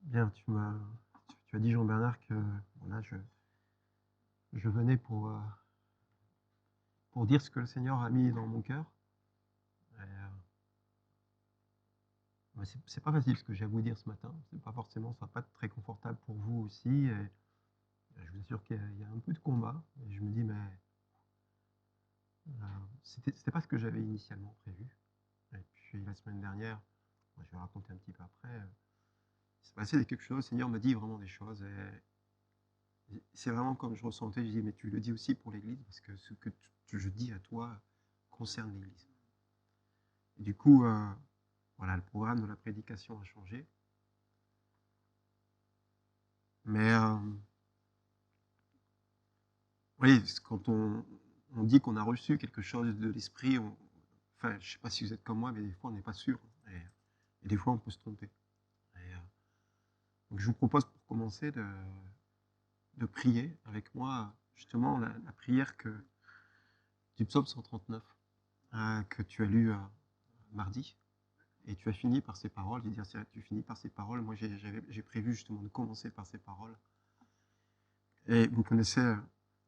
Bien, tu as dit, Jean-Bernard, que voilà, je venais pour dire ce que le Seigneur a mis dans mon cœur. C'est pas facile ce que j'ai à vous dire ce matin. C'est pas forcément, ça va pas être très confortable pour vous aussi. Et je vous assure qu'il y a un peu de combat. Et je me dis, mais c'était pas ce que j'avais initialement prévu. Et puis la semaine dernière, je vais raconter un petit peu après, il s'est passé quelque chose. Le Seigneur m'a dit vraiment des choses. Et c'est vraiment comme je ressentais. Je dis, mais tu le dis aussi pour l'Église, parce que ce que je dis à toi concerne l'Église. Et du coup, voilà, le programme de la prédication a changé. Mais oui, quand on dit qu'on a reçu quelque chose de l'Esprit, enfin, je ne sais pas si vous êtes comme moi, mais des fois on n'est pas sûr. Et des fois on peut se tromper. Donc je vous propose pour commencer de prier avec moi justement la prière du psaume 139 que tu as lu mardi. Et tu as fini par ces paroles, je veux dire, tu finis par ces paroles. Moi, j'ai prévu justement de commencer par ces paroles. Et vous connaissez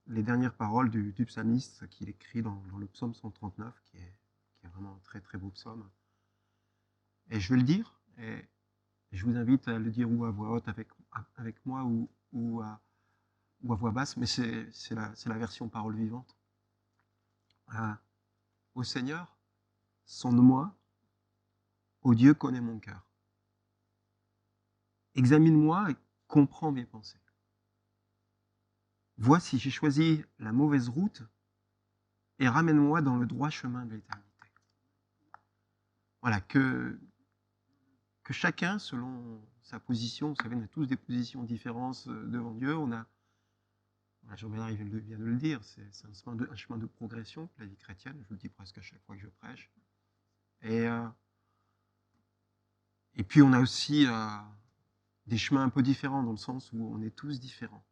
les dernières paroles du psalmiste qu'il écrit dans le psaume 139, qui est vraiment un très très beau psaume. Et je vais le dire, et je vous invite à le dire ou à voix haute avec moi ou à voix basse, mais c'est la version parole vivante. Ô Seigneur, sonde-moi, ô Dieu connaît mon cœur. Examine-moi et comprends mes pensées. Vois si j'ai choisi la mauvaise route et ramène-moi dans le droit chemin de l'éternité. Voilà, que chacun, selon sa position, vous savez, on a tous des positions différentes devant Dieu, Jean-Bernard vient de le dire, c'est un chemin de progression, la vie chrétienne, je le dis presque à chaque fois que je prêche. Et puis on a aussi des chemins un peu différents, dans le sens où on est tous différents.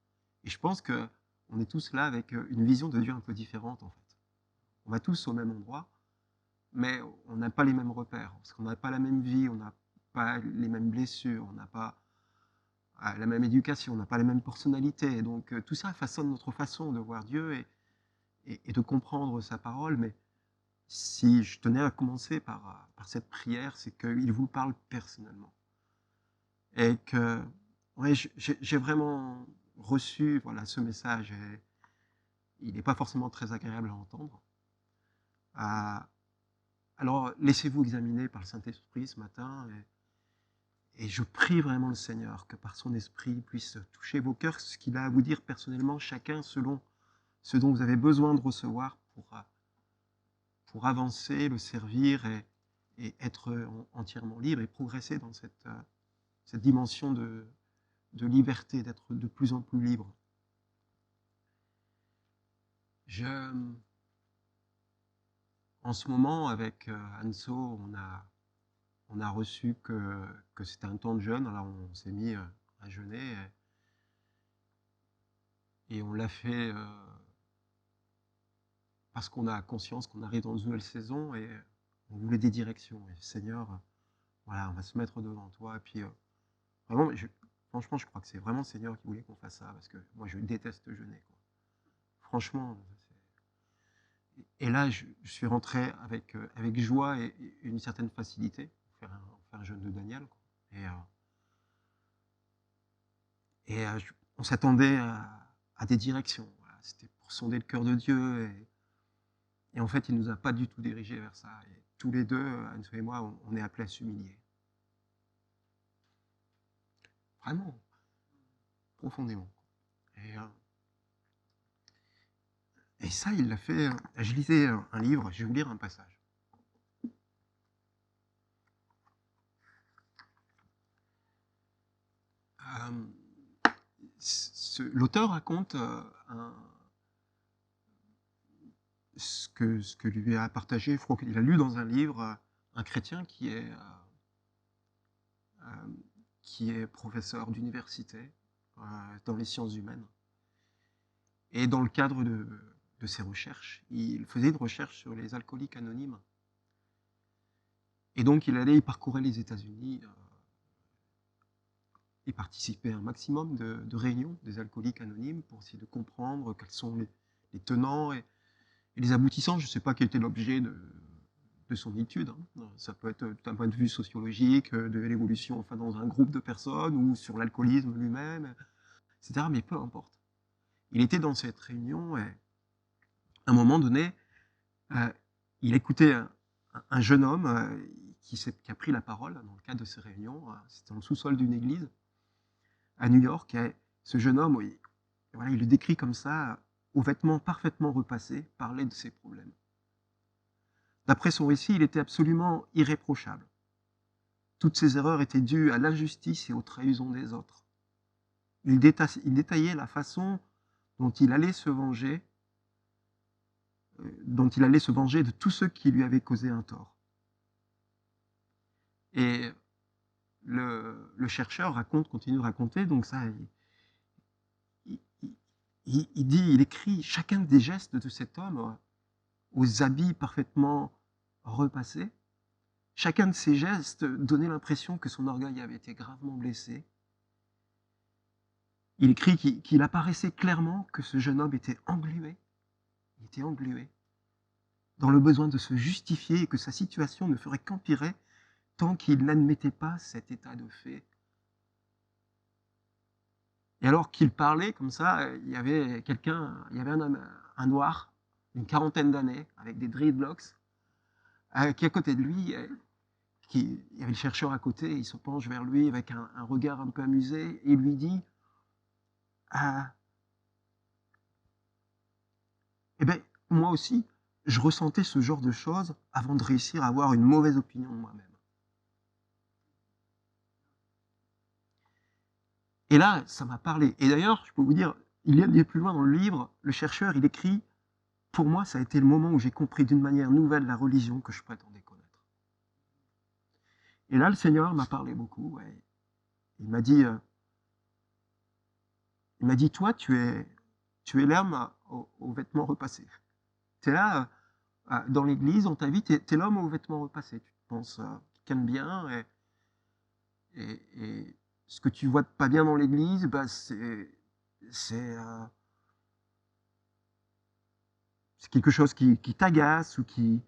Et je pense qu'on est tous là avec une vision de Dieu un peu différente, en fait. On va tous au même endroit, mais on n'a pas les mêmes repères, parce qu'on n'a pas la même vie, on n'a pas les mêmes blessures, on n'a pas la même éducation, on n'a pas les mêmes personnalités. Donc tout ça façonne notre façon de voir Dieu et de comprendre sa parole. Mais si je tenais à commencer par cette prière, c'est qu'il vous parle personnellement. Et que ouais, j'ai vraiment reçu voilà, ce message. Et il n'est pas forcément très agréable à entendre. Alors laissez-vous examiner par le Saint-Esprit ce matin. Et je prie vraiment le Seigneur que par son esprit il puisse toucher vos cœurs, ce qu'il a à vous dire personnellement, chacun selon ce dont vous avez besoin de recevoir pour avancer, le servir et être entièrement libre et progresser dans cette dimension de liberté, d'être de plus en plus libre. En ce moment, avec Anso, on a reçu que c'était un temps de jeûne, alors on s'est mis à jeûner et on l'a fait parce qu'on a conscience qu'on arrive dans une nouvelle saison et on voulait des directions. Et Seigneur, voilà, on va se mettre devant toi. Et puis, vraiment, franchement, je crois que c'est vraiment le Seigneur qui voulait qu'on fasse ça, parce que moi, je déteste jeûner, quoi. Franchement. Et là, je suis rentré avec joie et une certaine facilité pour faire un jeûne de Daniel, quoi. On s'attendait à des directions. Voilà. C'était pour sonder le cœur de Dieu. Et en fait, il ne nous a pas du tout dirigés vers ça. Et tous les deux, Anso et moi, on est appelés à s'humilier. Vraiment, profondément. Et ça, il l'a fait. Je lisais un livre, je vais vous lire un passage. L'auteur raconte ce que lui a partagé, je crois qu'il a lu dans un livre, un chrétien qui est professeur d'université dans les sciences humaines. Et dans le cadre de ses recherches, il faisait une recherche sur les alcooliques anonymes. Et donc il parcourait les États-Unis et participer à un maximum de réunions des alcooliques anonymes pour essayer de comprendre quels sont les tenants et les aboutissants. Je ne sais pas quel était l'objet de son étude. Hein. Ça peut être d'un point de vue sociologique, de l'évolution enfin, dans un groupe de personnes ou sur l'alcoolisme lui-même, etc. Mais peu importe. Il était dans cette réunion et à un moment donné, il écoutait un jeune homme qui a pris la parole dans le cadre de ces réunions. C'était dans le sous-sol d'une église à New York. Et ce jeune homme, voilà, il le décrit comme ça, aux vêtements parfaitement repassés, parlait de ses problèmes. D'après son récit, il était absolument irréprochable. Toutes ses erreurs étaient dues à l'injustice et aux trahisons des autres. Il détaillait la façon dont il allait se venger de tous ceux qui lui avaient causé un tort. Et le chercheur continue de raconter, donc ça, il écrit chacun des gestes de cet homme aux habits parfaitement repassés. Chacun de ces gestes donnait l'impression que son orgueil avait été gravement blessé. Il écrit qu'il apparaissait clairement que ce jeune homme était englué. Il était englué dans le besoin de se justifier et que sa situation ne ferait qu'empirer tant qu'il n'admettait pas cet état de fait. Et alors qu'il parlait comme ça, il y avait un noir d'une quarantaine d'années, avec des dreadlocks, qui est à côté de lui, il y avait le chercheur à côté, il se penche vers lui avec un regard un peu amusé, et il lui dit eh bien, moi aussi, je ressentais ce genre de choses avant de réussir à avoir une mauvaise opinion de moi-même. Et là, ça m'a parlé. Et d'ailleurs, je peux vous dire, il y a plus loin dans le livre, le chercheur, il écrit « Pour moi, ça a été le moment où j'ai compris d'une manière nouvelle la religion que je prétendais connaître. » Et là, le Seigneur m'a parlé beaucoup. Ouais. Il m'a dit, toi, tu es l'homme aux vêtements repassés. Tu es là, dans l'église, on t'invite, tu es l'homme aux vêtements repassés. Tu te penses quelqu'un de bien, et ce que tu vois pas bien dans l'église, bah, c'est quelque chose qui t'agace ou qui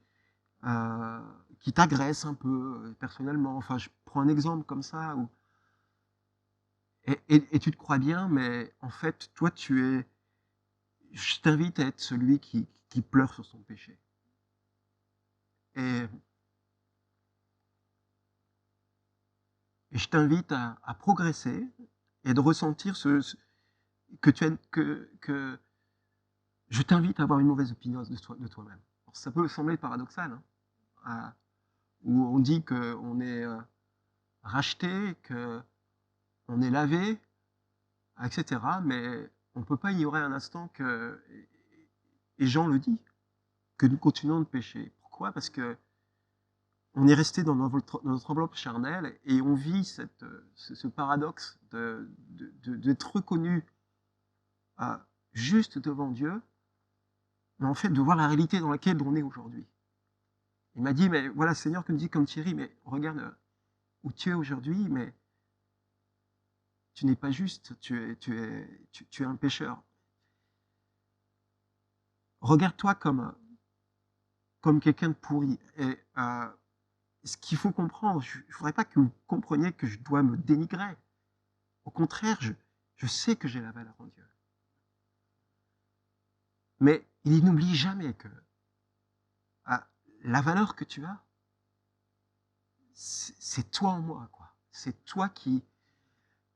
t'agresse un peu personnellement. Enfin, je prends un exemple comme ça. Et tu te crois bien, mais en fait, toi, je t'invite à être celui qui pleure sur son péché. Et je t'invite à progresser et de ressentir que je t'invite à avoir une mauvaise opinion de toi-même. Ça peut sembler paradoxal, hein, où on dit qu'on est racheté, qu'on est lavé, etc. Mais on ne peut pas ignorer un instant que, et Jean le dit, que nous continuons de pécher. Pourquoi? Parce que on est resté dans notre enveloppe charnelle et on vit ce paradoxe d'être reconnu juste devant Dieu, mais en fait de voir la réalité dans laquelle on est aujourd'hui. Il m'a dit, mais voilà, Seigneur, que me dit comme Thierry, mais regarde où tu es aujourd'hui, mais tu n'es pas juste, tu es un pécheur. Regarde-toi comme quelqu'un de pourri. Et ce qu'il faut comprendre, je ne voudrais pas que vous compreniez que je dois me dénigrer. Au contraire, je sais que j'ai la valeur en Dieu. Mais il n'oublie jamais que la valeur que tu as, c'est toi en moi, quoi. C'est toi qui...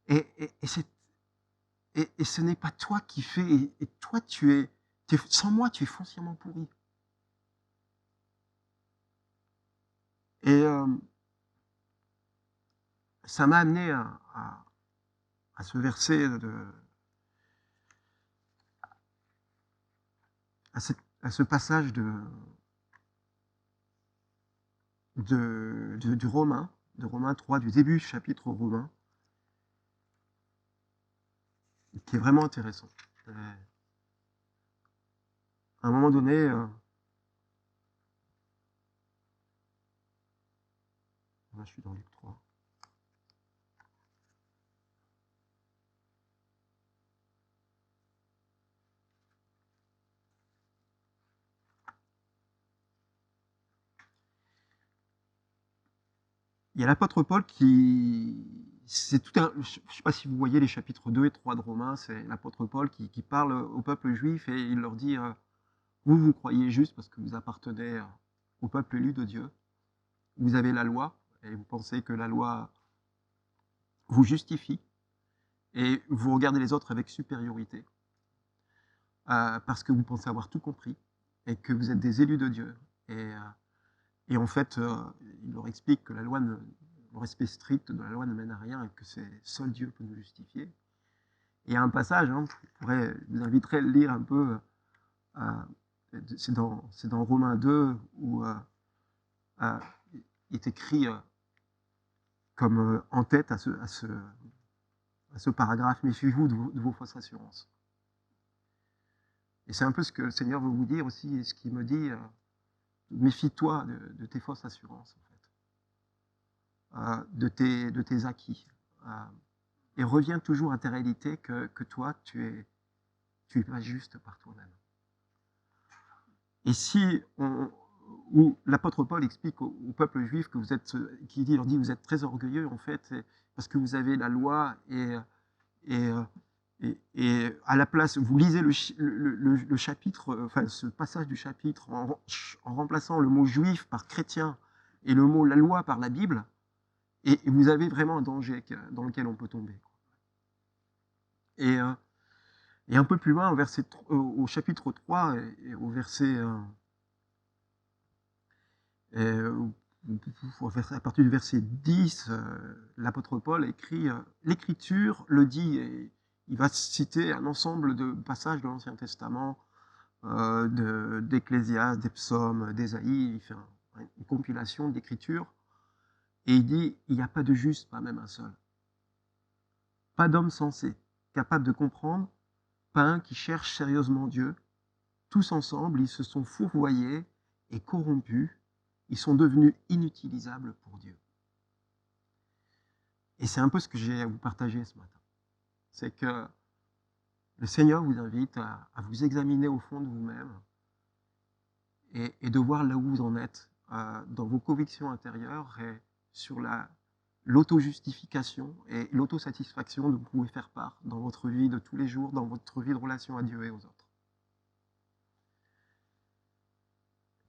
Et ce n'est pas toi qui fais... Et toi, sans moi, tu es foncièrement pourri. Et ça m'a amené à ce verset à ce passage de Romains 3, du début du chapitre Romains, qui est vraiment intéressant. À un moment donné, là je suis dans Luc 3. il y a l'apôtre Paul qui... C'est tout un, je ne sais pas si vous voyez les chapitres 2 et 3 de Romains, c'est l'apôtre Paul qui parle au peuple juif et il leur dit vous croyez juste parce que vous appartenez au peuple élu de Dieu. Vous avez la loi et vous pensez que la loi vous justifie et vous regardez les autres avec supériorité parce que vous pensez avoir tout compris et que vous êtes des élus de Dieu. Et en fait, il leur explique que la loi le respect strict de la loi ne mène à rien et que c'est seul Dieu peut nous justifier. Et il y a un passage, je vous inviterai à le lire un peu, c'est dans Romains 2 où il est écrit comme en tête à ce paragraphe, méfiez-vous de vos fausses assurances. Et c'est un peu ce que le Seigneur veut vous dire aussi, et ce qu'il me dit, méfie-toi de tes fausses assurances, en fait, de tes acquis. Et reviens toujours à ta réalité que toi, tu es pas juste par toi-même. Et si où l'apôtre Paul explique au peuple juif que vous êtes, leur dit vous êtes très orgueilleux en fait, parce que vous avez la loi et à la place, vous lisez le chapitre, enfin ce passage du chapitre en remplaçant le mot juif par chrétien et le mot la loi par la Bible, et vous avez vraiment un danger dans lequel on peut tomber. Et un peu plus loin, au chapitre 3, et au verset... à partir du verset 10, l'apôtre Paul écrit l'Écriture le dit, et il va citer un ensemble de passages de l'Ancien Testament, d'Ecclésiaste, des psaumes, d'Ésaïe, il fait une compilation d'Écriture, et il dit il n'y a pas de juste, pas même un seul. Pas d'homme sensé, capable de comprendre, pas un qui cherche sérieusement Dieu. Tous ensemble, ils se sont fourvoyés et corrompus. Ils sont devenus inutilisables pour Dieu. Et c'est un peu ce que j'ai à vous partager ce matin. C'est que le Seigneur vous invite à vous examiner au fond de vous-même et de voir là où vous en êtes dans vos convictions intérieures et sur l'auto-justification et l'autosatisfaction dont vous pouvez faire part dans votre vie de tous les jours, dans votre vie de relation à Dieu et aux autres.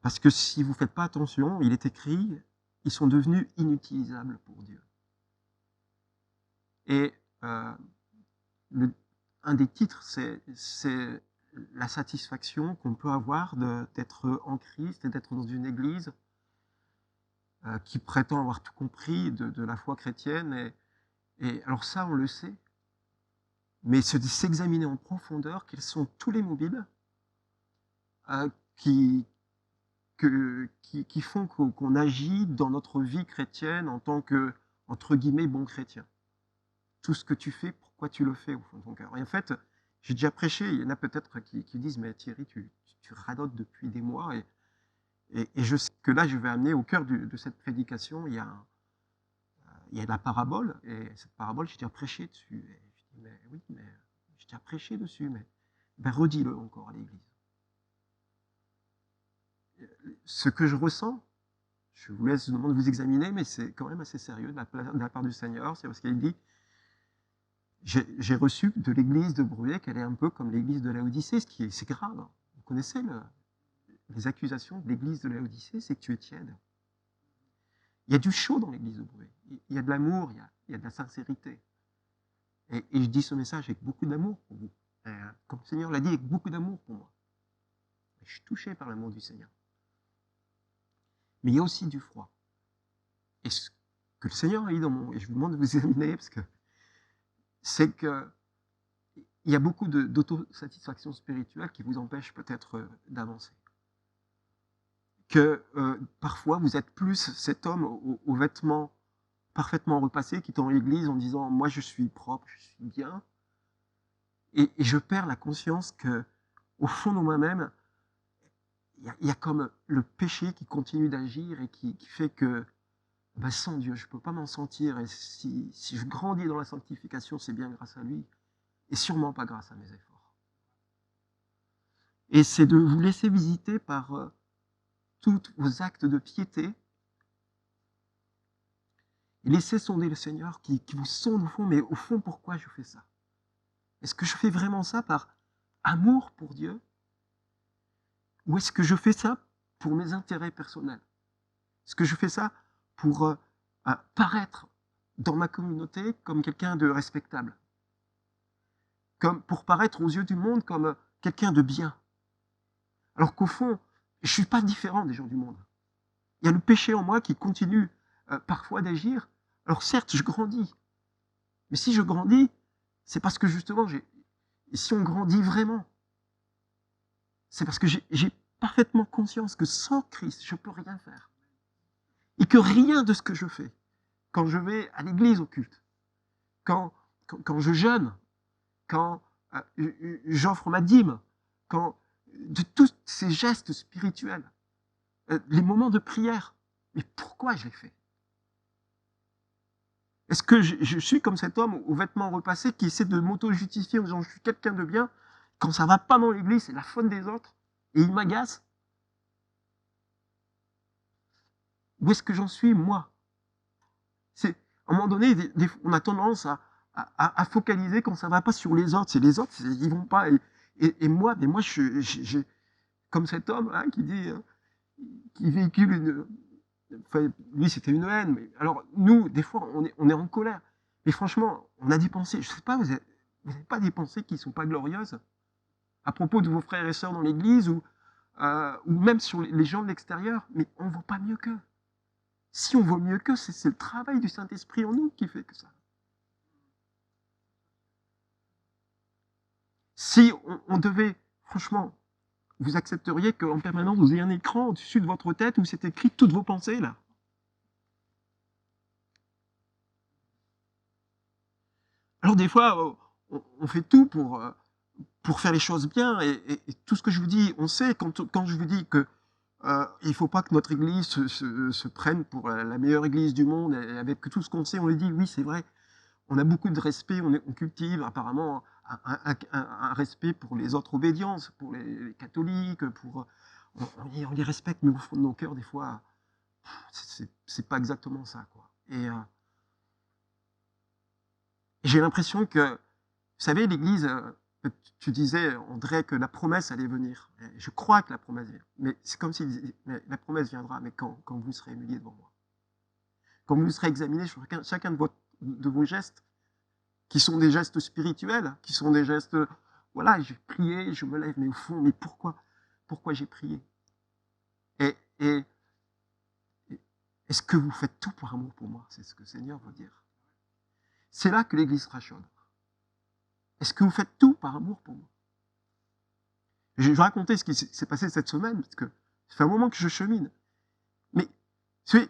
Parce que si vous ne faites pas attention, il est écrit, ils sont devenus inutilisables pour Dieu. Et un des titres, c'est la satisfaction qu'on peut avoir d'être en Christ et d'être dans une église qui prétend avoir tout compris de la foi chrétienne. Et alors ça, on le sait, mais c'est de s'examiner en profondeur quels sont tous les mobiles qui font qu'on agit dans notre vie chrétienne en tant que, entre guillemets, bon chrétien. Tout ce que tu fais, pourquoi tu le fais au fond de ton cœur. Et en fait, j'ai déjà prêché, il y en a peut-être qui disent, mais Thierry, tu radotes depuis des mois, et je sais que là, je vais amener au cœur de cette prédication, il y a la parabole, et cette parabole, j'ai déjà prêché dessus. Et je dis, mais oui, mais j'ai déjà prêché dessus, mais ben, redis-le encore à l'église. Ce que je ressens, je vous laisse demander de vous examiner, mais c'est quand même assez sérieux de la part du Seigneur, c'est parce qu'il dit, j'ai reçu de l'église de Bruay qu'elle est un peu comme l'église de Laodicée, c'est grave. Vous connaissez les accusations de l'église de Laodicée, c'est que tu es tiède. Il y a du chaud dans l'église de Bruay, il y a de l'amour, il y a de la sincérité. Et je dis ce message avec beaucoup d'amour pour vous. Comme le Seigneur l'a dit, avec beaucoup d'amour pour moi. Je suis touché par l'amour du Seigneur. Mais il y a aussi du froid. Et ce que le Seigneur a dit et je vous demande de vous examiner, parce que c'est qu'il y a beaucoup d'autosatisfaction spirituelle qui vous empêche peut-être d'avancer. Que parfois vous êtes plus cet homme aux vêtements parfaitement repassés qui est dans l'église en disant « moi je suis propre, je suis bien ». Et je perds la conscience qu'au fond de moi-même, il y a comme le péché qui continue d'agir et qui fait que ben sans Dieu, je ne peux pas m'en sentir. Et si je grandis dans la sanctification, c'est bien grâce à lui. Et sûrement pas grâce à mes efforts. Et c'est de vous laisser visiter par tous vos actes de piété Et laissez sonder le Seigneur qui vous sonde au fond, mais au fond, pourquoi je fais ça? Est-ce que je fais vraiment ça par amour pour Dieu? Ou est-ce que je fais ça pour mes intérêts personnels? Est-ce que je fais ça pour paraître dans ma communauté comme quelqu'un de respectable? Comme pour paraître aux yeux du monde comme quelqu'un de bien? Alors qu'au fond, je ne suis pas différent des gens du monde. Il y a le péché en moi qui continue parfois d'agir. Alors certes, je grandis. Mais si je grandis, c'est parce que justement, si on grandit vraiment, c'est parce que j'ai parfaitement conscience que sans Christ, je ne peux rien faire. Et que rien de ce que je fais, quand je vais à l'église au culte, quand je jeûne, quand j'offre ma dîme, de tous ces gestes spirituels, les moments de prière, mais pourquoi je les fais? Est-ce que je suis comme cet homme aux vêtements repassés qui essaie de m'auto-justifier en disant je suis quelqu'un de bien, quand ça ne va pas dans l'église, c'est la faute des autres, et il m'agace? Où est-ce que j'en suis, moi? À un moment donné, on a tendance à focaliser quand ça ne va pas sur les autres. C'est les autres, ils ne vont pas. Et moi, mais moi, comme cet homme hein, qui véhicule une... Enfin, lui, c'était une haine. Mais, alors, nous, des fois, on est en colère. Mais franchement, on a des pensées. Je ne sais pas, vous n'avez pas des pensées qui ne sont pas glorieuses à propos de vos frères et sœurs dans l'église ou même sur les gens de l'extérieur. Mais on ne vaut pas mieux qu'eux. Si on vaut mieux qu'eux, c'est le travail du Saint-Esprit en nous qui fait que ça. Si on devait, franchement, vous accepteriez qu'en permanence, vous ayez un écran au-dessus de votre tête où c'est écrit toutes vos pensées, là? Alors des fois, on fait tout pour faire les choses bien, et tout ce que je vous dis, on sait, quand je vous dis que il ne faut pas que notre église se prenne pour la meilleure église du monde, et avec tout ce qu'on sait, on le dit, oui, c'est vrai, on a beaucoup de respect, on cultive apparemment un respect pour les autres obédiences, pour les catholiques, on les respecte, mais au fond de nos cœurs, des fois, c'est pas exactement ça, quoi. Et j'ai l'impression que, vous savez, l'Église, tu disais, André, que la promesse allait venir. Et je crois que la promesse vient. Mais c'est comme si la promesse viendra, mais quand vous serez humilié devant moi. Quand vous serez examiné sur chacun de vos gestes, qui sont des gestes spirituels, qui sont des gestes, voilà, j'ai prié, je me lève, mais au fond, mais pourquoi j'ai prié? Et est-ce que vous faites tout par amour pour moi? C'est ce que le Seigneur veut dire. C'est là que l'Église sera chaude. Est-ce que vous faites tout par amour pour moi? Je vais raconter ce qui s'est passé cette semaine, parce que ça fait un moment que je chemine. Mais, vous savez,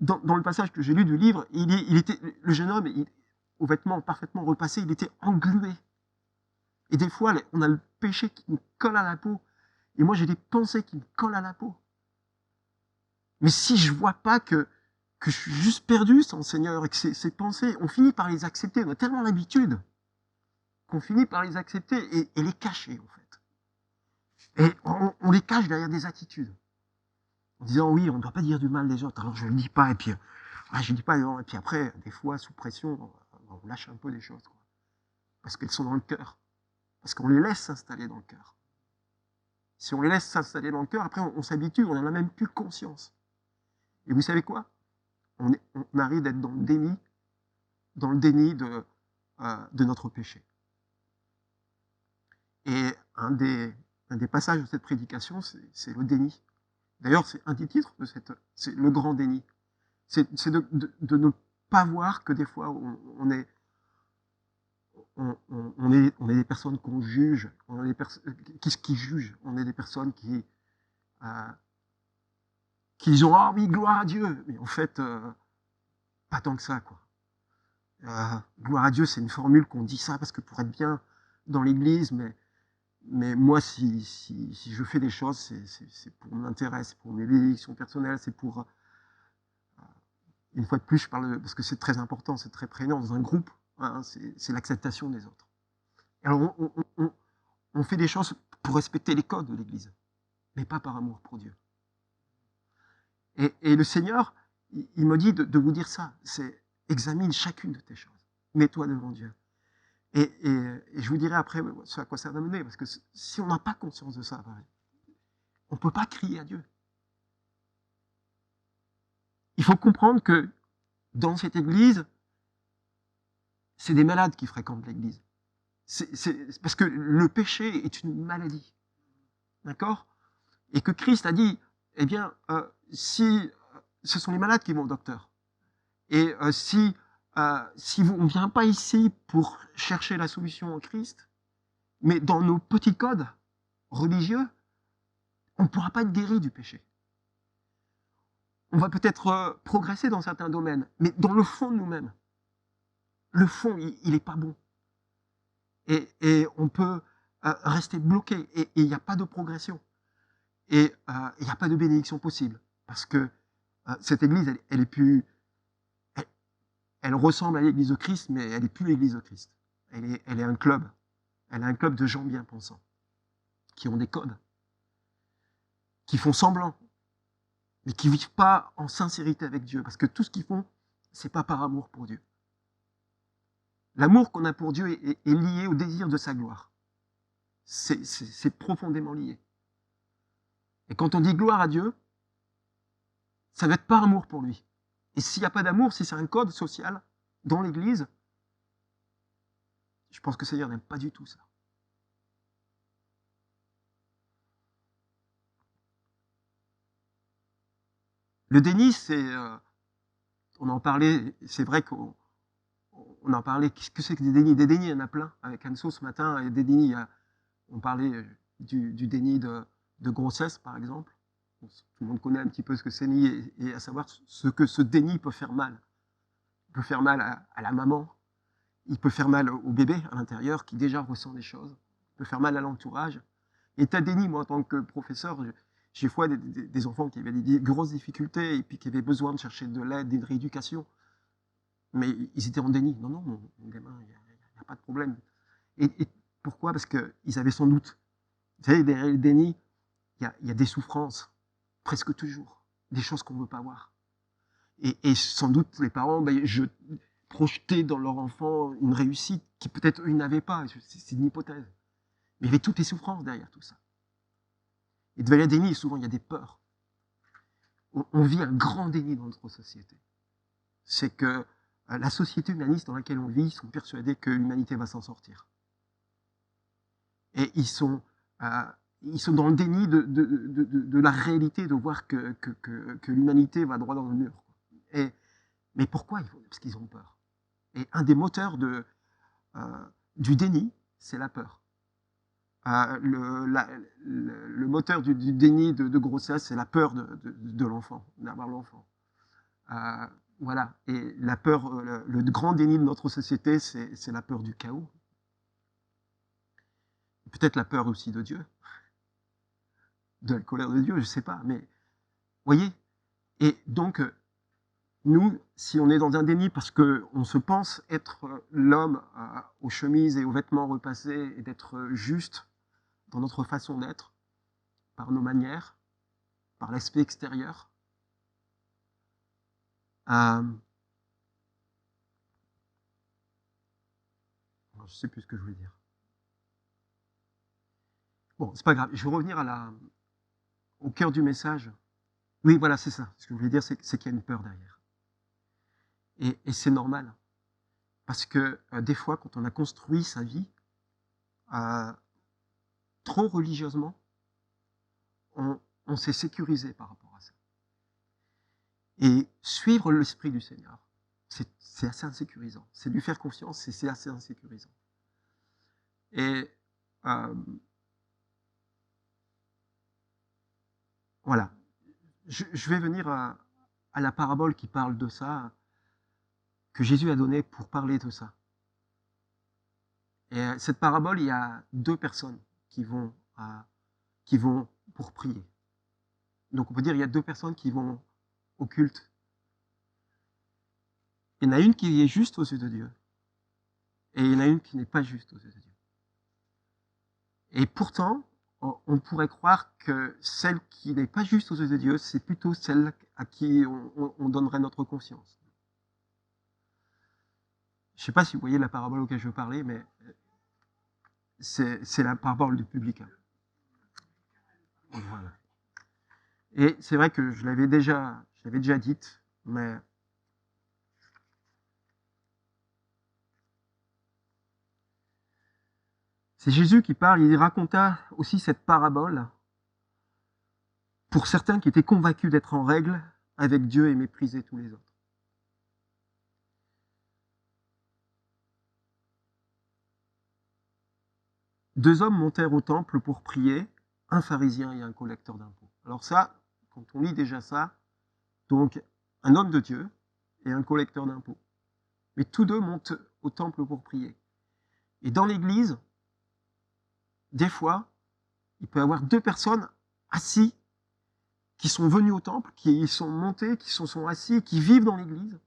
dans le passage que j'ai lu du livre, le jeune homme, aux vêtements parfaitement repassés, il était englué. Et des fois, on a le péché qui nous colle à la peau. Et moi, j'ai des pensées qui me collent à la peau. Mais si je ne vois pas que je suis juste perdu sans le Seigneur, et que ces pensées, on finit par les accepter. On a tellement l'habitude qu'on finit par les accepter et les cacher, en fait. Et on les cache derrière des attitudes. En disant, oui, on ne doit pas dire du mal des autres. Alors, je ne le dis pas, et puis, je ne dis pas, et puis après, des fois, sous pression, on lâche un peu des choses, quoi. Parce qu'elles sont dans le cœur. Parce qu'on les laisse s'installer dans le cœur. Si on les laisse s'installer dans le cœur, après, on s'habitue, on n'en a même plus conscience. Et vous savez quoi? On arrive d'être dans le déni de notre péché. Et un des passages de cette prédication, c'est le déni. D'ailleurs, c'est un des titres de c'est le grand déni. C'est de ne pas voir que des fois, on est des personnes qu'on juge, on est des qui jugent, on est des personnes qui ont ah oui, gloire à Dieu, mais en fait, pas tant que ça, quoi. Gloire à Dieu, c'est une formule qu'on dit ça parce que pour être bien dans l'église, mais moi, si je fais des choses, c'est pour mon intérêt, c'est pour mes bénédictions personnelles, c'est pour... une fois de plus, je parle parce que c'est très important, c'est très prégnant dans un groupe, hein, c'est l'acceptation des autres. Alors, on fait des choses pour respecter les codes de l'église, mais pas par amour pour Dieu. Et le Seigneur, il me dit de vous dire ça, Examine chacune de tes choses. Mets-toi devant Dieu. Et je vous dirai après ce à quoi ça va mener, parce que si on n'a pas conscience de ça, on ne peut pas crier à Dieu. Il faut comprendre que dans cette église, c'est des malades qui fréquentent l'église. C'est parce que le péché est une maladie. D'accord? Et que Christ a dit, eh bien, si ce sont les malades qui vont au docteur, et si on ne vient pas ici pour chercher la solution en Christ, mais dans nos petits codes religieux, on ne pourra pas être guéri du péché. On va peut-être progresser dans certains domaines, mais dans le fond de nous-mêmes, le fond, il n'est pas bon. Et on peut rester bloqué, et il n'y a pas de progression. Et il n'y a pas de bénédiction possible. Parce que cette église, elle est plus... Elle ressemble à l'église de Christ, mais elle n'est plus l'église de Christ. Elle est un club. Elle est un club de gens bien pensants, qui ont des codes, qui font semblant, mais qui ne vivent pas en sincérité avec Dieu. Parce que tout ce qu'ils font, ce n'est pas par amour pour Dieu. L'amour qu'on a pour Dieu est lié au désir de sa gloire. C'est profondément lié. Et quand on dit gloire à Dieu, ça va être par amour pour lui. Et s'il n'y a pas d'amour, si c'est un code social dans l'Église, je pense que le Seigneur n'aime pas du tout ça. Le déni, on en parlait, c'est vrai qu'on en parlait, qu'est-ce que c'est que des dénis? Des dénis, il y en a plein. Avec Anso ce matin, il y a des dénis, on parlait du déni de grossesse, par exemple. Tout le monde connaît un petit peu ce que c'est déni, et à savoir ce que ce déni peut faire mal. Il peut faire mal à la maman, il peut faire mal au bébé à l'intérieur, qui déjà ressent des choses, il peut faire mal à l'entourage. Et tu as déni, moi, en tant que professeur, j'ai fois des enfants qui avaient des grosses difficultés, et puis qui avaient besoin de chercher de l'aide, d'une rééducation. Mais ils étaient en déni. Non, mon gamin, il n'y a pas de problème. Et pourquoi? Parce qu'ils avaient sans doute, vous savez, derrière le déni, il y a des souffrances, presque toujours, des choses qu'on ne veut pas voir. Et sans doute, les parents, projetaient dans leur enfant une réussite qui peut-être eux, ils n'avaient pas. C'est une hypothèse. Mais il y avait toutes les souffrances derrière tout ça. Et derrière le déni, souvent, il y a des peurs. On vit un grand déni dans notre société. C'est que la société humaniste dans laquelle on vit, ils sont persuadés que l'humanité va s'en sortir. Et ils sont dans le déni de la réalité, de voir que l'humanité va droit dans le mur. Mais pourquoi? Parce qu'ils ont peur. Et un des moteurs du déni, c'est la peur. Le moteur du déni de grossesse, c'est la peur de l'enfant, d'avoir l'enfant. Voilà. Et la peur, le grand déni de notre société, c'est la peur du chaos. Peut-être la peur aussi de Dieu, de la colère de Dieu, je ne sais pas. Mais voyez. Et donc, nous, si on est dans un déni parce qu'on se pense être l'homme aux chemises et aux vêtements repassés et d'être juste dans notre façon d'être, par nos manières, par l'aspect extérieur, je ne sais plus ce que je voulais dire. Bon, c'est pas grave. Je vais revenir au cœur du message. Oui, voilà, c'est ça. Ce que je voulais dire, c'est qu'il y a une peur derrière. Et c'est normal. Parce que des fois, quand on a construit sa vie trop religieusement, on s'est sécurisé par rapport à ça. Et suivre l'esprit du Seigneur, c'est assez insécurisant. C'est lui faire confiance, c'est assez insécurisant. Et voilà. Je vais venir à la parabole qui parle de ça, que Jésus a donnée pour parler de ça. Et cette parabole, il y a deux personnes qui vont pour prier. Donc on peut dire il y a deux personnes qui vont au culte. Il y en a une qui est juste aux yeux de Dieu. Et il y en a une qui n'est pas juste aux yeux de Dieu. Et pourtant, on pourrait croire que celle qui n'est pas juste aux yeux de Dieu, c'est plutôt celle à qui on donnerait notre confiance. ne sais pas si vous voyez la parabole auquel je veux parler, mais c'est la parabole du publicain. Voilà. Et c'est vrai que je l'avais déjà dite, mais c'est Jésus qui parle, il raconta aussi cette parabole pour certains qui étaient convaincus d'être en règle avec Dieu et méprisaient tous les autres. Deux hommes montèrent au temple pour prier, un pharisien et un collecteur d'impôts. Alors ça, quand on lit déjà ça, donc un homme de Dieu et un collecteur d'impôts. Mais tous deux montent au temple pour prier. Et dans l'église, des fois, il peut y avoir deux personnes assises qui sont venues au temple, qui sont montées, qui sont assis, qui vivent dans l'église,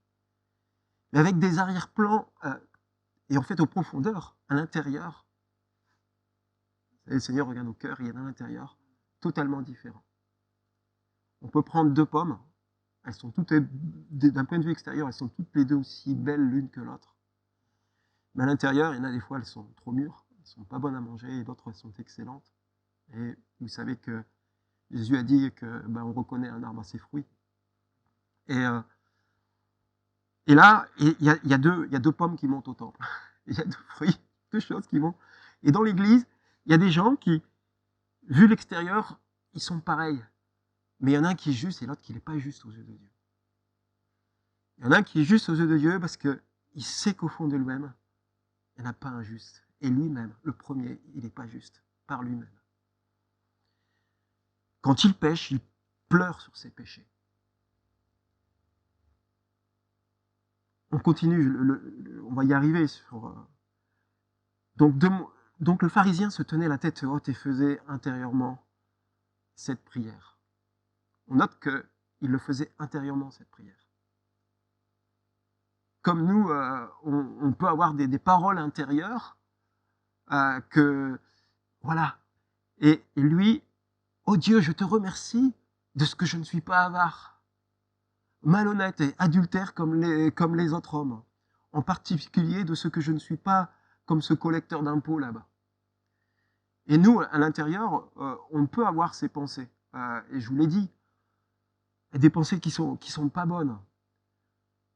mais avec des arrière-plans et en fait aux profondeurs, à l'intérieur. Et le Seigneur regarde au cœur, il y a à l'intérieur, totalement différent. On peut prendre deux pommes, elles sont toutes, d'un point de vue extérieur, elles sont toutes les deux aussi belles l'une que l'autre. Mais à l'intérieur, il y en a des fois, elles sont trop mûres, elles ne sont pas bonnes à manger, et d'autres, elles sont excellentes. Et vous savez que Jésus a dit que on reconnaît un arbre à ses fruits. Et là, il y a deux pommes qui montent au temple. Il y a deux fruits, deux choses qui montent. Et dans l'église, il y a des gens qui, vu l'extérieur, ils sont pareils. Mais il y en a un qui est juste et l'autre qui n'est pas juste aux yeux de Dieu. Il y en a un qui est juste aux yeux de Dieu parce qu'il sait qu'au fond de lui-même, il n'y en a pas un juste. Et lui-même, le premier, il n'est pas juste par lui-même. Quand il pêche, il pleure sur ses péchés. On continue, on va y arriver. Donc le pharisien se tenait la tête haute et faisait intérieurement cette prière. On note qu'il le faisait intérieurement, cette prière. Comme nous, on peut avoir des paroles intérieures que, voilà. Et lui, oh Dieu, je te remercie de ce que je ne suis pas avare, malhonnête et adultère comme les autres hommes, en particulier de ce que je ne suis pas comme ce collecteur d'impôts là-bas. Et nous, à l'intérieur, on peut avoir ces pensées. Et je vous l'ai dit, des pensées qui sont pas bonnes.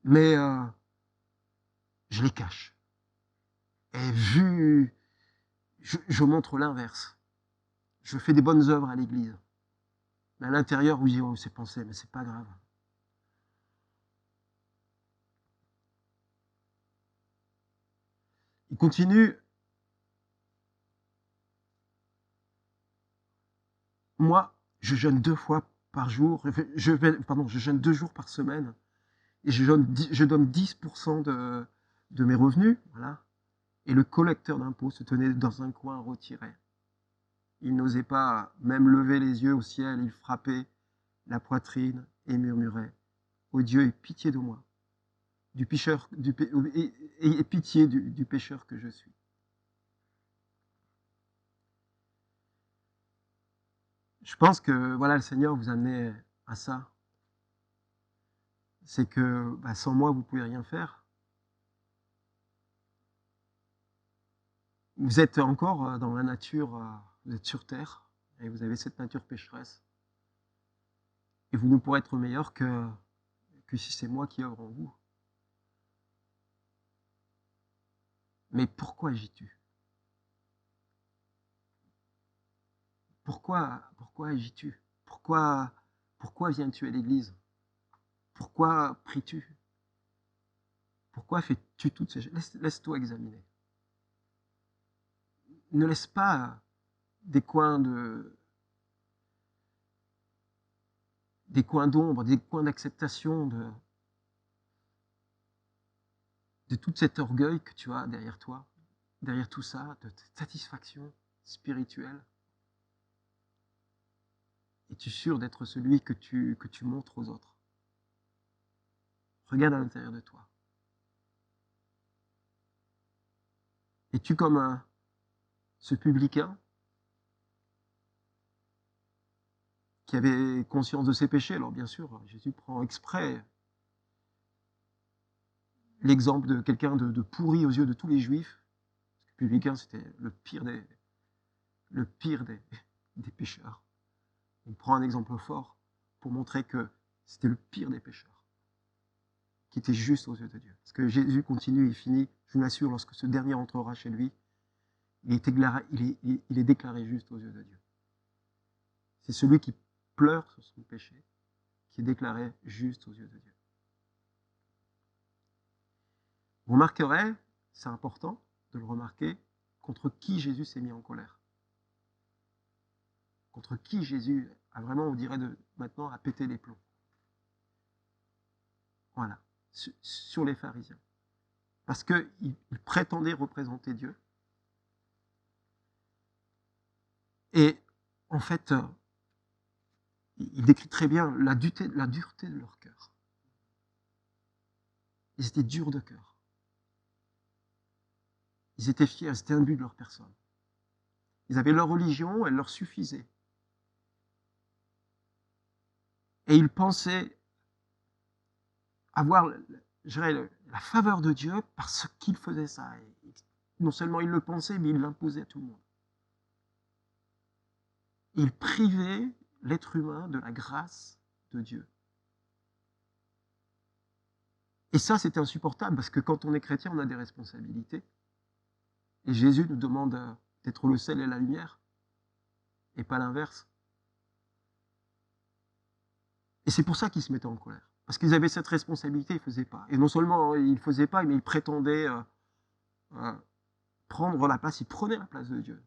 Mais je les cache. Et je montre l'inverse. Je fais des bonnes œuvres à l'église. Mais à l'intérieur, oui, oh, ces pensées, mais c'est pas grave. Il continue. Moi, je jeûne 2 fois par jour. Je jeûne 2 jours par semaine. Et je donne 10% de mes revenus. Voilà. Et le collecteur d'impôts se tenait dans un coin retiré. Il n'osait pas même lever les yeux au ciel. Il frappait la poitrine et murmurait « Ô Dieu, aie pitié de moi, du pécheur, aie pitié du pécheur que je suis. » Je pense que voilà, le Seigneur vous amenait à ça. C'est que sans moi, vous ne pouvez rien faire. Vous êtes encore dans la nature, vous êtes sur terre, et vous avez cette nature pécheresse. Et vous ne pourrez être meilleur que si c'est moi qui œuvre en vous. Mais pourquoi agis-tu? Pourquoi agis-tu? Pourquoi viens-tu à l'église? Pourquoi pries-tu? Pourquoi fais-tu toutes ces choses? Laisse-toi examiner. Ne laisse pas des coins d'ombre, des coins d'acceptation de tout cet orgueil que tu as derrière toi, derrière tout ça, de satisfaction spirituelle. Es-tu sûr d'être celui que tu montres aux autres? Regarde à l'intérieur de toi. Es-tu comme ce publicain qui avait conscience de ses péchés? Alors bien sûr, Jésus prend exprès l'exemple de quelqu'un de pourri aux yeux de tous les juifs. Parce que publicain, c'était le pire des pécheurs. On prend un exemple fort pour montrer que c'était le pire des pécheurs, qui était juste aux yeux de Dieu. Parce que Jésus continue et finit, je vous l'assure, lorsque ce dernier entrera chez lui, il est déclaré juste aux yeux de Dieu. C'est celui qui pleure sur son péché, qui est déclaré juste aux yeux de Dieu. Vous remarquerez, c'est important de le remarquer, contre qui Jésus s'est mis en colère. Contre qui Jésus a vraiment, on dirait maintenant, à péter les plombs. Voilà, sur les pharisiens. Parce qu'ils prétendaient représenter Dieu. Et en fait, il décrit très bien la dureté de leur cœur. Ils étaient durs de cœur. Ils étaient fiers, ils étaient imbus de leur personne. Ils avaient leur religion, elle leur suffisait. Et ils pensaient avoir, je dirais, la faveur de Dieu parce qu'ils faisaient ça. Et non seulement ils le pensaient, mais ils l'imposaient à tout le monde. Ils privaient l'être humain de la grâce de Dieu. Et ça, c'était insupportable, parce que quand on est chrétien, on a des responsabilités. Et Jésus nous demande d'être le sel et la lumière, et pas l'inverse. Et c'est pour ça qu'ils se mettaient en colère. Parce qu'ils avaient cette responsabilité, ils ne faisaient pas. Et non seulement ils ne faisaient pas, mais ils prétendaient prendre la place, ils prenaient la place de Dieu.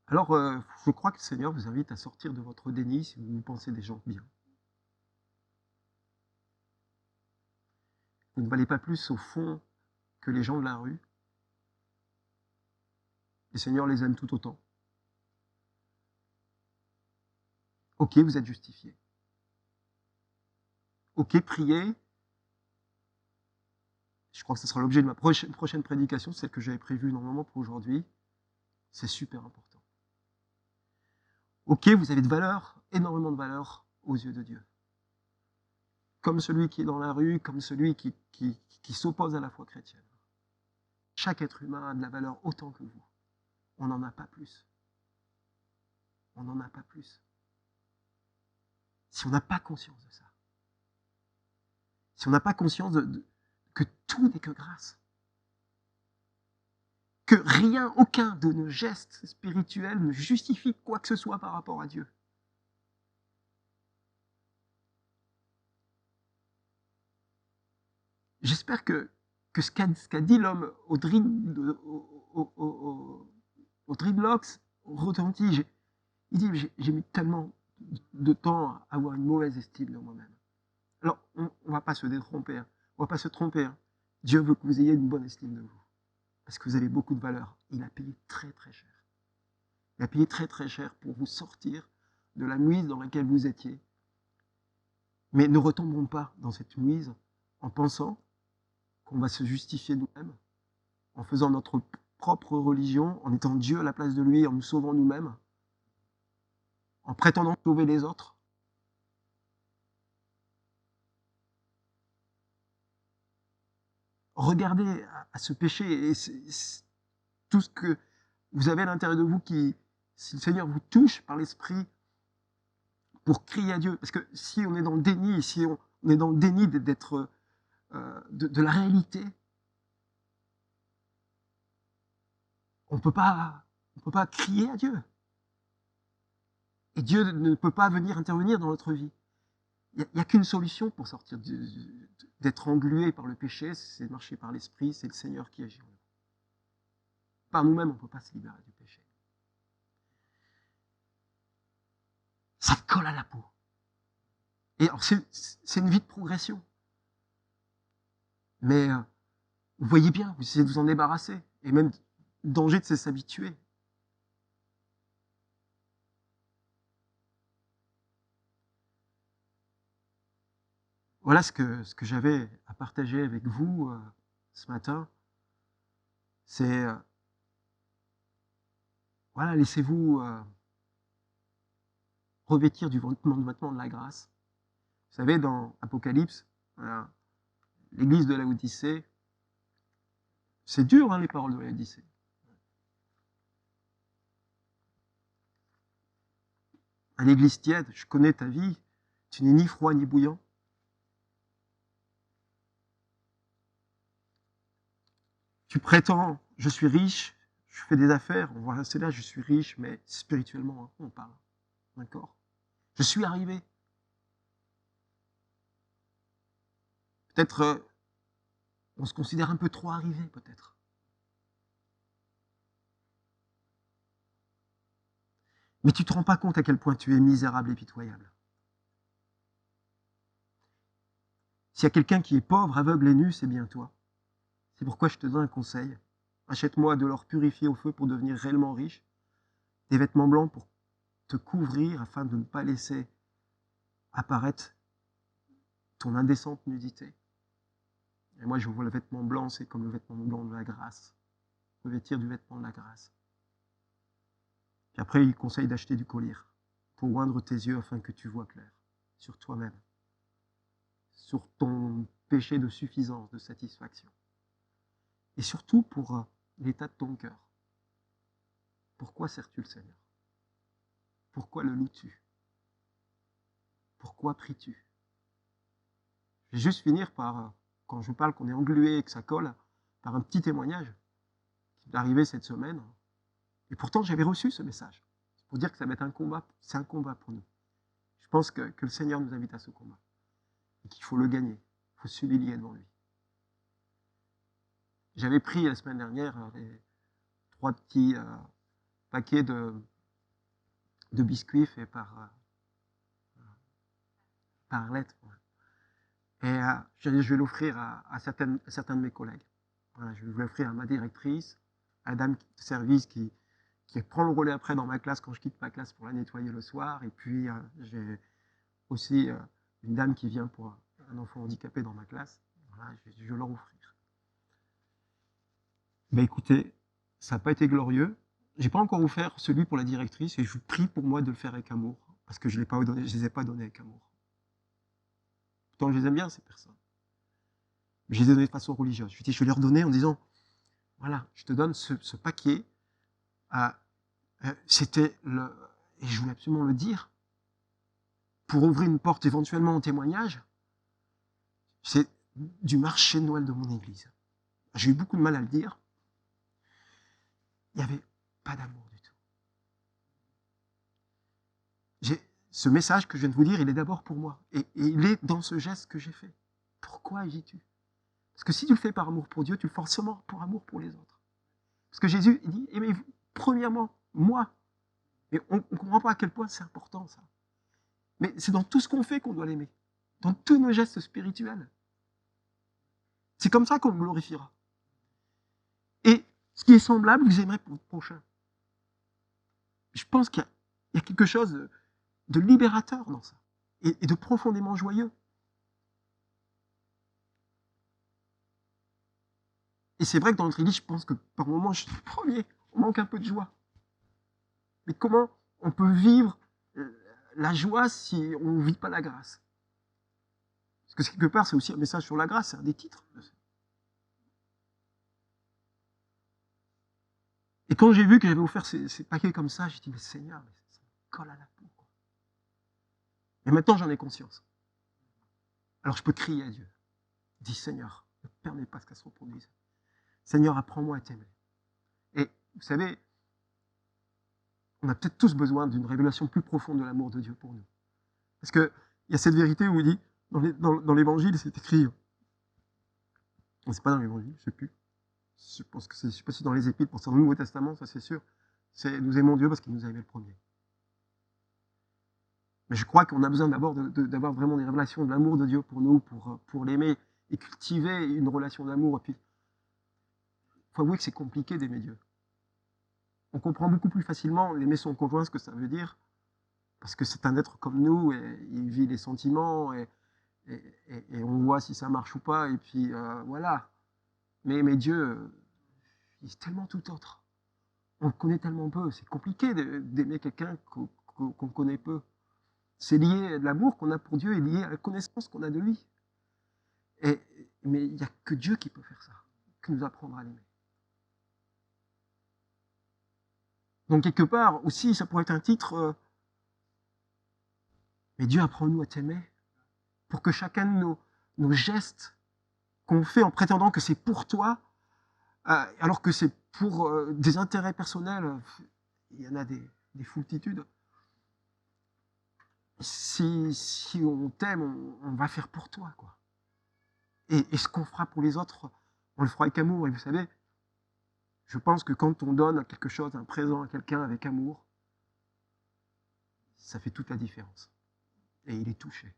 Alors, je crois que le Seigneur vous invite à sortir de votre déni si vous pensez des gens bien. Vous ne valez pas plus au fond que les gens de la rue. Le Seigneur les aime tout autant. Ok, vous êtes justifiés. Ok, priez. Je crois que ce sera l'objet de ma prochaine prédication, celle que j'avais prévue normalement pour aujourd'hui. C'est super important. Ok, vous avez de valeur, énormément de valeur aux yeux de Dieu. Comme celui qui est dans la rue, comme celui qui s'oppose à la foi chrétienne. Chaque être humain a de la valeur autant que vous. On n'en a pas plus. On n'en a pas plus. Si on n'a pas conscience de ça, si on n'a pas conscience que tout n'est que grâce, que rien, aucun de nos gestes spirituels ne justifie quoi que ce soit par rapport à Dieu. J'espère que ce qu'a dit l'homme au Dreadlocks retentit. Il dit, j'ai mis tellement de temps à avoir une mauvaise estime de moi-même. Alors, on ne va pas se détromper, hein. On ne va pas se tromper. Hein. Dieu veut que vous ayez une bonne estime de vous. Parce que vous avez beaucoup de valeur. Il a payé très très cher. Il a payé très très cher pour vous sortir de la nuise dans laquelle vous étiez. Mais ne retombons pas dans cette nuise en pensant qu'on va se justifier nous-mêmes, en faisant notre propre religion, en étant Dieu à la place de lui, en nous sauvant nous-mêmes, en prétendant sauver les autres. Regardez à ce péché et tout ce que vous avez à l'intérieur de vous qui, si le Seigneur vous touche par l'Esprit pour crier à Dieu, parce que si on est dans le déni, si on est dans le déni d'être de la réalité, on ne peut pas crier à Dieu. Et Dieu ne peut pas venir intervenir dans notre vie. Il n'y a qu'une solution pour sortir d'être englué par le péché, c'est de marcher par l'Esprit, c'est le Seigneur qui agit en nous. Par nous-mêmes, on ne peut pas se libérer du péché. Ça colle à la peau. Et alors, c'est une vie de progression. Mais vous voyez bien, vous essayez de vous en débarrasser. Et même, danger de Voilà ce que j'avais à partager avec vous ce matin. C'est, voilà, laissez-vous revêtir du vêtement de la grâce. Vous savez, dans Apocalypse, voilà, l'église de Laodicée, c'est dur, hein, les paroles de Laodicée. À l'église tiède, je connais ta vie, tu n'es ni froid ni bouillant. Tu prétends, je suis riche, je fais des affaires, on va rester là, je suis riche, mais spirituellement, hein, on parle. D'accord? Je suis arrivé. Peut-être on se considère un peu trop arrivé, peut-être. Mais tu ne te rends pas compte à quel point tu es misérable et pitoyable. S'il y a quelqu'un qui est pauvre, aveugle et nu, c'est bien toi. C'est pourquoi je te donne un conseil. Achète-moi de l'or purifié au feu pour devenir réellement riche, des vêtements blancs pour te couvrir afin de ne pas laisser apparaître ton indécente nudité. Et moi, je vois le vêtement blanc, c'est comme le vêtement blanc de la grâce. Revêtir du vêtement de la grâce. Puis après, il conseille d'acheter du collier pour oindre tes yeux afin que tu vois clair sur toi-même, sur ton péché de suffisance, de satisfaction. Et surtout pour l'état de ton cœur. Pourquoi sers-tu le Seigneur? Pourquoi le loues-tu? Pourquoi pries-tu? Je vais juste finir par, quand je parle qu'on est englué et que ça colle, par un petit témoignage qui est arrivé cette semaine. Et pourtant, j'avais reçu ce message. C'est pour dire que ça va être un combat. C'est un combat pour nous. Je pense que le Seigneur nous invite à ce combat. Et qu'il faut le gagner. Il faut s'humilier devant lui. J'avais pris la semaine dernière les 3 petits paquets de biscuits faits par lettre. Et je vais l'offrir à certains de mes collègues. Voilà, je vais l'offrir à ma directrice, à la dame de service qui prend le relais après dans ma classe quand je quitte ma classe pour la nettoyer le soir. Et puis j'ai aussi une dame qui vient pour un enfant handicapé dans ma classe. Voilà, je vais leur offrir. Ben écoutez, ça n'a pas été glorieux. J'ai pas encore offert celui pour la directrice et je vous prie pour moi de le faire avec amour parce que je ne les ai pas donnés avec amour. Pourtant, je les aime bien, ces personnes. Mais je les ai donnés de façon religieuse. Je vais leur donner en disant, voilà, je te donne ce paquet. C'était le... Et je voulais absolument le dire, pour ouvrir une porte éventuellement au témoignage, c'est du marché de Noël de mon église. J'ai eu beaucoup de mal à le dire. Il n'y avait pas d'amour du tout. Ce message que je viens de vous dire, il est d'abord pour moi. Et il est dans ce geste que j'ai fait. Pourquoi agis-tu? Parce que si tu le fais par amour pour Dieu, tu le fais forcément pour amour pour les autres. Parce que Jésus, il dit, aimez-vous, premièrement, moi. Mais on ne comprend pas à quel point c'est important, ça. Mais c'est dans tout ce qu'on fait qu'on doit l'aimer. Dans tous nos gestes spirituels. C'est comme ça qu'on le glorifiera. Et ce qui est semblable, vous aimerez pour votre prochain. Je pense qu'il y a quelque chose de libérateur dans ça. Et de profondément joyeux. Et c'est vrai que dans notre église, je pense que par moments, je suis le premier, on manque un peu de joie. Mais comment on peut vivre la joie si on ne vit pas la grâce? Parce que quelque part, c'est aussi un message sur la grâce, c'est un des titres. Et quand j'ai vu que j'avais offert ces paquets comme ça, j'ai dit, mais Seigneur, ça me colle à la peau. Et maintenant, j'en ai conscience. Alors je peux crier à Dieu. Dis, Seigneur, ne permets pas que ça se reproduise. Seigneur, apprends-moi à t'aimer. Et vous savez, on a peut-être tous besoin d'une révélation plus profonde de l'amour de Dieu pour nous. Parce qu'il y a cette vérité où il dit, dans l'évangile, c'est écrit, c'est pas dans l'évangile, je ne sais plus, je pense que c'est, je ne sais pas si dans les épîtres, pour ça dans le Nouveau Testament, ça c'est sûr, c'est nous aimons Dieu parce qu'il nous a aimé le premier. Mais je crois qu'on a besoin d'abord d'avoir vraiment des révélations de l'amour de Dieu pour nous, pour l'aimer et cultiver une relation d'amour. Et puis, il faut avouer que c'est compliqué d'aimer Dieu. On comprend beaucoup plus facilement aimer son conjoint, ce que ça veut dire, parce que c'est un être comme nous, et il vit les sentiments, et et on voit si ça marche ou pas, et puis voilà. Mais Dieu, il est tellement tout autre. On le connaît tellement peu. C'est compliqué d'aimer quelqu'un qu'on connaît peu. C'est lié, l'amour qu'on a pour Dieu est lié à la connaissance qu'on a de lui. Mais il n'y a que Dieu qui peut faire ça, qui nous apprendra à l'aimer. Donc quelque part, aussi, ça pourrait être un titre, mais Dieu apprend-nous à t'aimer, pour que chacun de nos gestes qu'on fait en prétendant que c'est pour toi, alors que c'est pour des intérêts personnels, il y en a des foultitudes. Si on t'aime, on va faire pour toi, quoi. Et ce qu'on fera pour les autres, on le fera avec amour. Et vous savez, je pense que quand on donne quelque chose, un présent à quelqu'un avec amour, ça fait toute la différence. Et il est touché.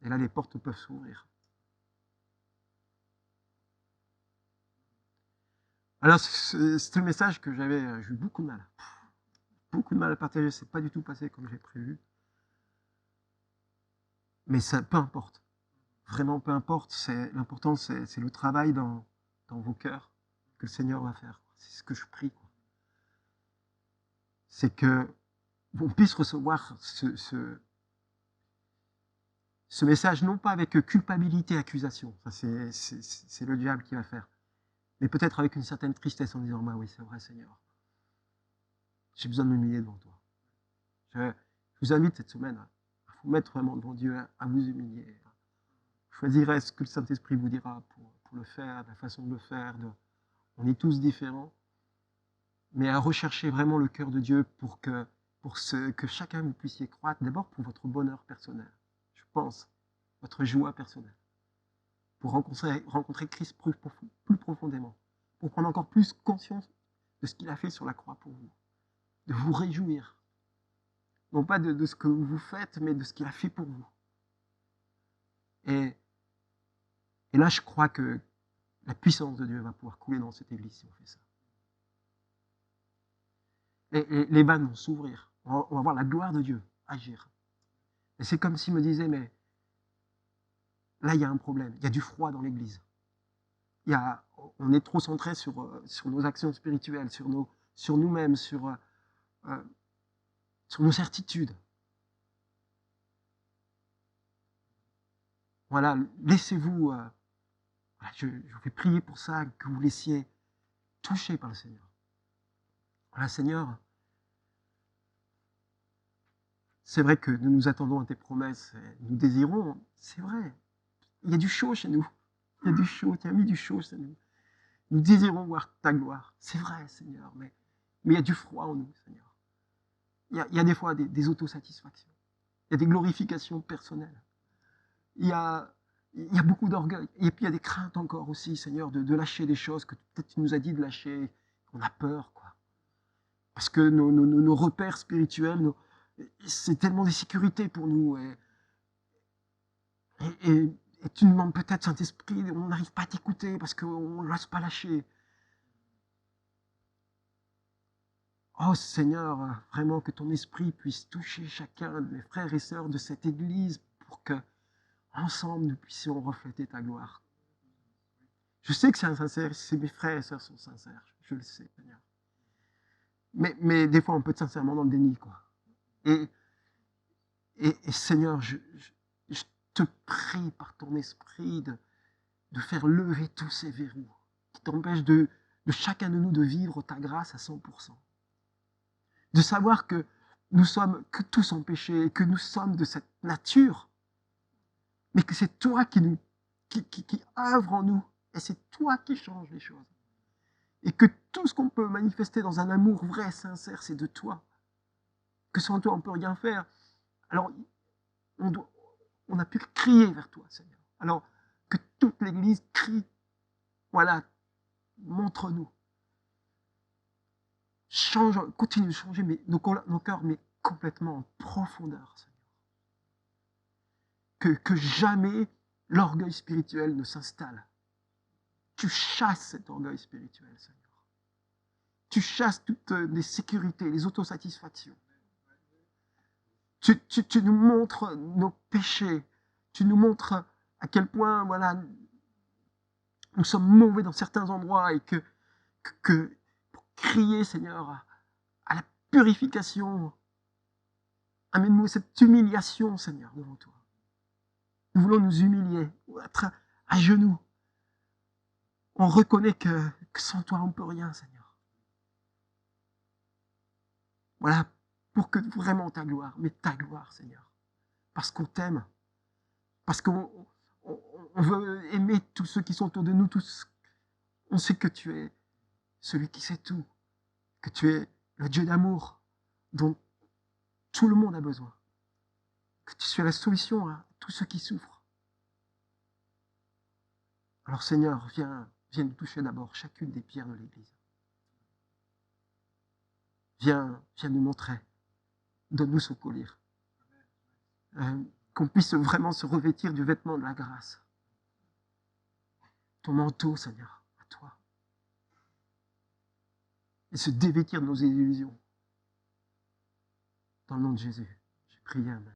Et là, les portes peuvent s'ouvrir. Alors, c'est le message que j'ai eu beaucoup de mal. Beaucoup de mal à partager. C'est pas du tout passé comme j'ai prévu. Mais ça, peu importe. Vraiment, peu importe. L'important, c'est le travail dans vos cœurs que le Seigneur va faire. C'est ce que je prie. C'est que on puisse recevoir ce message, non pas avec culpabilité, accusation. Ça, c'est le diable qui va faire. Mais peut-être avec une certaine tristesse en disant, bah oui, c'est vrai, Seigneur. J'ai besoin de m'humilier devant toi. Je vous invite cette semaine à vous mettre vraiment devant Dieu, à vous humilier. Choisirez ce que le Saint-Esprit vous dira pour le faire, la façon de le faire. On est tous différents. Mais à rechercher vraiment le cœur de Dieu pour que chacun vous puissiez croître, d'abord pour votre bonheur personnel, je pense, votre joie personnelle, pour rencontrer Christ plus profondément, pour prendre encore plus conscience de ce qu'il a fait sur la croix pour vous, de vous réjouir, non pas de ce que vous faites, mais de ce qu'il a fait pour vous. Et là, je crois que la puissance de Dieu va pouvoir couler dans cette église si on fait ça. Et les vannes vont s'ouvrir. On va voir la gloire de Dieu agir. Et c'est comme s'il me disait, mais là, il y a un problème. Il y a du froid dans l'église. On est trop centré sur nos actions spirituelles, sur nous-mêmes, sur nos certitudes. Voilà, laissez-vous, je vous fais prier pour ça, que vous laissiez toucher par le Seigneur. Voilà, Seigneur, c'est vrai que nous nous attendons à tes promesses, nous désirons, c'est vrai. Il y a du chaud chez nous. Il y a du chaud, tu as mis du chaud chez nous. Nous désirons voir ta gloire. C'est vrai, Seigneur, mais il y a du froid en nous, Seigneur. Il y a des fois des autosatisfactions. Il y a des glorifications personnelles. Il y a beaucoup d'orgueil. Et puis il y a des craintes encore aussi, Seigneur, de lâcher des choses que peut-être tu nous as dit de lâcher. On a peur, quoi. Parce que nos repères spirituels, c'est tellement des sécurités pour nous. Et tu nous demandes peut-être, Saint-Esprit, on n'arrive pas à t'écouter parce qu'on ne laisse pas lâcher. Oh Seigneur, vraiment que ton esprit puisse toucher chacun de mes frères et sœurs de cette église pour que, ensemble, nous puissions refléter ta gloire. Je sais que c'est insincère, mes frères et sœurs sont sincères, je le sais, Seigneur. Mais des fois, on peut être sincèrement dans le déni, quoi. Et Seigneur, je te prie par ton esprit de faire lever tous ces verrous qui t'empêchent de chacun de nous de vivre ta grâce à 100%. De savoir que nous sommes que tous en péché et que nous sommes de cette nature, mais que c'est toi qui œuvre en nous et c'est toi qui changes les choses. Et que tout ce qu'on peut manifester dans un amour vrai, sincère, c'est de toi. Que sans toi, on ne peut rien faire. Alors, on a pu crier vers toi, Seigneur. Alors, que toute l'Église crie, voilà, montre-nous. Change, continue de changer nos cœurs, mais complètement en profondeur, Seigneur. Que jamais l'orgueil spirituel ne s'installe. Tu chasses cet orgueil spirituel, Seigneur. Tu chasses toutes les sécurités, les autosatisfactions. Tu nous montres nos péchés Tu nous montres à quel point, voilà, nous sommes mauvais dans certains endroits et que pour crier, Seigneur, à la purification, amène-nous cette humiliation, Seigneur, devant toi. Nous voulons nous humilier, être à genoux. On reconnaît que sans toi, on ne peut rien, Seigneur. Voilà, pour que vraiment ta gloire, mais ta gloire, Seigneur. Parce qu'on t'aime, parce qu'on veut aimer tous ceux qui sont autour de nous, tous. On sait que tu es celui qui sait tout, que tu es le Dieu d'amour dont tout le monde a besoin, que tu es la solution à tous ceux qui souffrent. Alors Seigneur, viens nous toucher d'abord chacune des pierres de l'Église. Viens nous montrer, donne-nous ce collier. Qu'on puisse vraiment se revêtir du vêtement de la grâce. Ton manteau, Seigneur, à toi. Et se dévêtir de nos illusions. Dans le nom de Jésus, j'ai prié, amen.